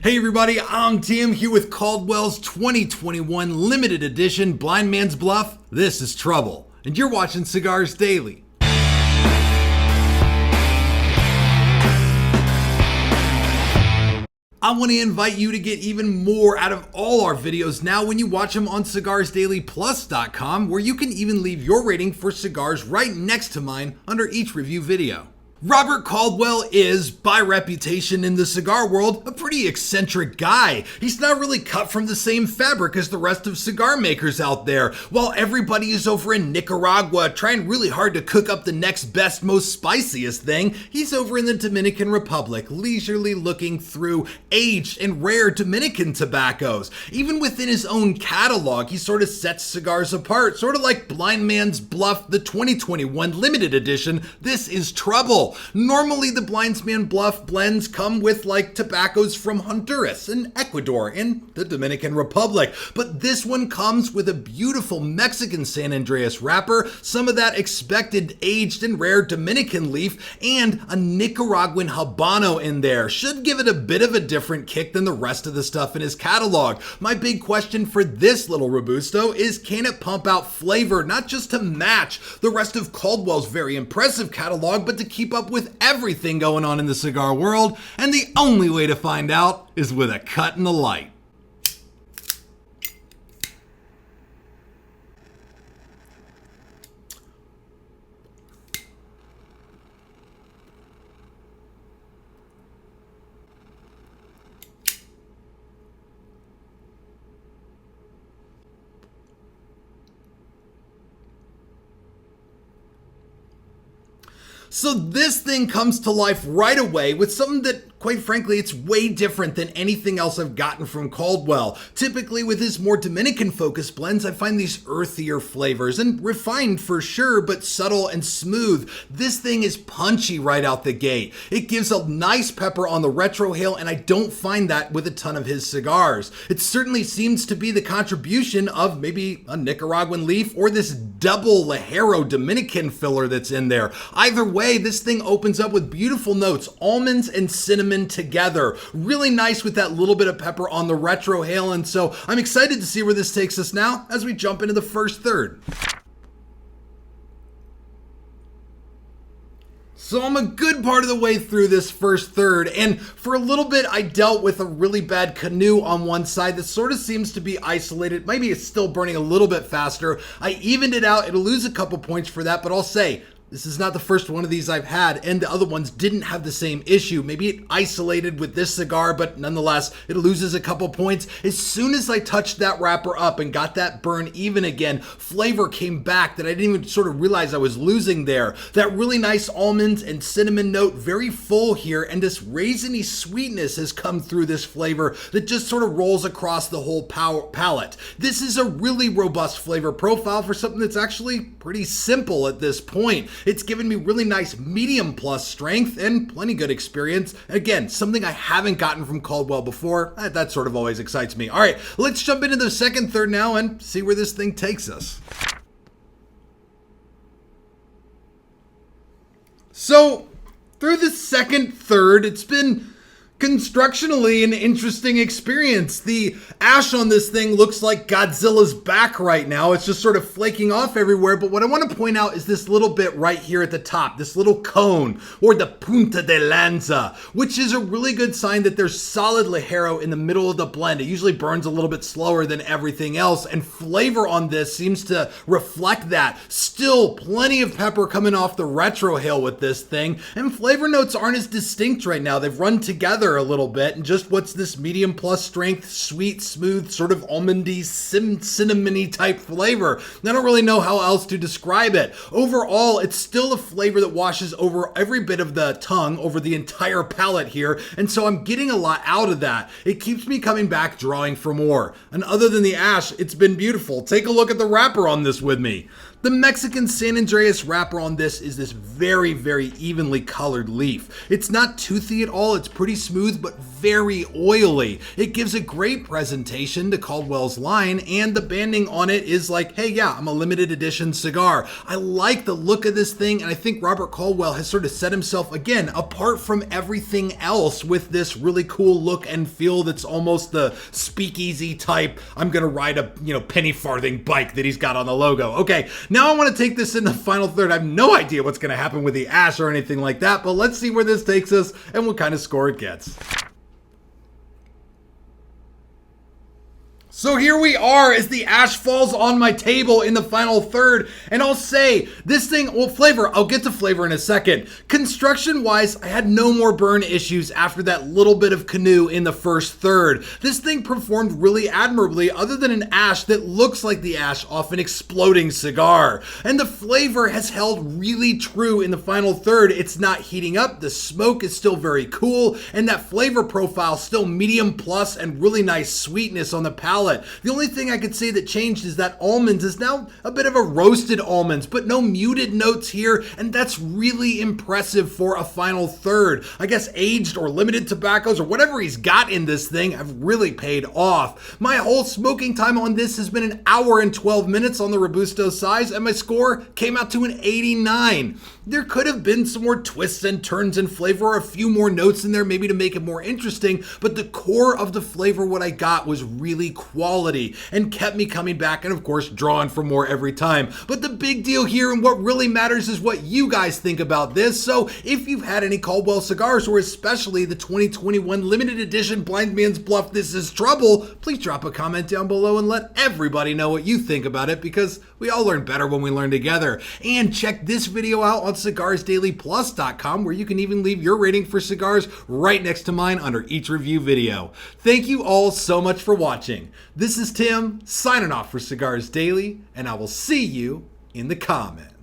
Hey everybody, I'm Tim here with Caldwell's 2021 limited edition Blind Man's Bluff. This is Trouble, and you're watching Cigars Daily. I want to invite you to get even more out of all our videos now when you watch them on cigarsdailyplus.com, where you can even leave your rating for cigars right next to mine under each review video. Robert Caldwell is, by reputation in the cigar world, a pretty eccentric guy. He's not really cut from the same fabric as the rest of cigar makers out there. While everybody is over in Nicaragua trying really hard to cook up the next best, most spiciest thing, he's over in the Dominican Republic, leisurely looking through aged and rare Dominican tobaccos. Even within his own catalog, he sort of sets cigars apart, sort of like Blind Man's Bluff, the 2021 limited edition. This is Trouble. Normally, the Blind Man's Bluff blends come with like tobaccos from Honduras and Ecuador and the Dominican Republic, but this one comes with a beautiful Mexican San Andreas wrapper, some of that expected aged and rare Dominican leaf, and a Nicaraguan Habano in there. Should give it a bit of a different kick than the rest of the stuff in his catalog. My big question for this little Robusto is, can it pump out flavor, not just to match the rest of Caldwell's very impressive catalog, but to keep up with everything going on in the cigar world? And the only way to find out is with a cut in the light. So this thing comes to life right away with something that, quite frankly, it's way different than anything else I've gotten from Caldwell. Typically with his more Dominican-focused blends, I find these earthier flavors, and refined for sure, but subtle and smooth. This thing is punchy right out the gate. It gives a nice pepper on the retrohale, and I don't find that with a ton of his cigars. It certainly seems to be the contribution of maybe a Nicaraguan leaf or this double Ligero Dominican filler that's in there. Either way, this thing opens up with beautiful notes, almonds and cinnamon together. Really nice with that little bit of pepper on the retrohale, and so I'm excited to see where this takes us now as we jump into the first third. So I'm a good part of the way through this first third, and for a little bit I dealt with a really bad canoe on one side that sort of seems to be isolated. Maybe it's still burning a little bit faster. I evened it out. It'll lose a couple points for that, but I'll say, this is not the first one of these I've had, and the other ones didn't have the same issue. Maybe it isolated with this cigar, but nonetheless, it loses a couple points. As soon as I touched that wrapper up and got that burn even again, flavor came back that I didn't even sort of realize I was losing there. That really nice almonds and cinnamon note, very full here, and this raisiny sweetness has come through this flavor that just sort of rolls across the whole palate. This is a really robust flavor profile for something that's actually pretty simple at this point. It's given me really nice medium plus strength and plenty good experience. Again, something I haven't gotten from Caldwell before. That sort of always excites me. All right, let's jump into the second third now and see where this thing takes us. So, through the second third, it's been constructionally an interesting experience. The ash on this thing looks like Godzilla's back right now. It's just sort of flaking off everywhere. But what I want to point out is this little bit right here at the top, this little cone, or the punta de lanza, which is a really good sign that there's solid Ligero in the middle of the blend. It usually burns a little bit slower than everything else, and flavor on this seems to reflect that. Still plenty of pepper coming off the retrohale with this thing, and flavor notes aren't as distinct right now. They've run together a little bit, and just what's this medium plus strength, sweet, smooth, sort of almondy, cinnamony type flavor. I don't really know how else to describe it. Overall, it's still a flavor that washes over every bit of the tongue, over the entire palate here, and so I'm getting a lot out of that. It keeps me coming back, drawing for more. And other than the ash, it's been beautiful. Take a look at the wrapper on this with me. The Mexican San Andreas wrapper on this is this very, very evenly colored leaf. It's not toothy at all, it's pretty smooth but very oily. It gives a great presentation to Caldwell's line, and the banding on it is like, hey yeah, I'm a limited edition cigar. I like the look of this thing, and I think Robert Caldwell has sort of set himself, again, apart from everything else with this really cool look and feel that's almost the speakeasy type, I'm gonna ride a penny farthing bike that he's got on the logo. Okay, now I want to take this in the final third. I have no idea what's going to happen with the ash or anything like that, but let's see where this takes us and what kind of score it gets. So here we are as the ash falls on my table in the final third, and I'll say this thing, well, flavor, I'll get to flavor in a second. Construction wise, I had no more burn issues after that little bit of canoe in the first third. This thing performed really admirably other than an ash that looks like the ash off an exploding cigar. And the flavor has held really true in the final third. It's not heating up, the smoke is still very cool, and that flavor profile still medium plus and really nice sweetness on the palate. The only thing I could say that changed is that almonds is now a bit of a roasted almonds, but no muted notes here, and that's really impressive for a final third. I guess aged or limited tobaccos or whatever he's got in this thing have really paid off. My whole smoking time on this has been 1 hour and 12 minutes on the Robusto size, and my score came out to an 89. There could have been some more twists and turns in flavor, or a few more notes in there maybe to make it more interesting, but the core of the flavor, what I got, was really quality and kept me coming back and of course drawing for more every time. But the big deal here and what really matters is what you guys think about this. So if you've had any Caldwell cigars, or especially the 2021 limited edition Blind Man's Bluff This Is Trouble, please drop a comment down below and let everybody know what you think about it, because we all learn better when we learn together. And check this video out on cigarsdailyplus.com, where you can even leave your rating for cigars right next to mine under each review video. Thank you all so much for watching. This is Tim signing off for Cigars Daily, and I will see you in the comments.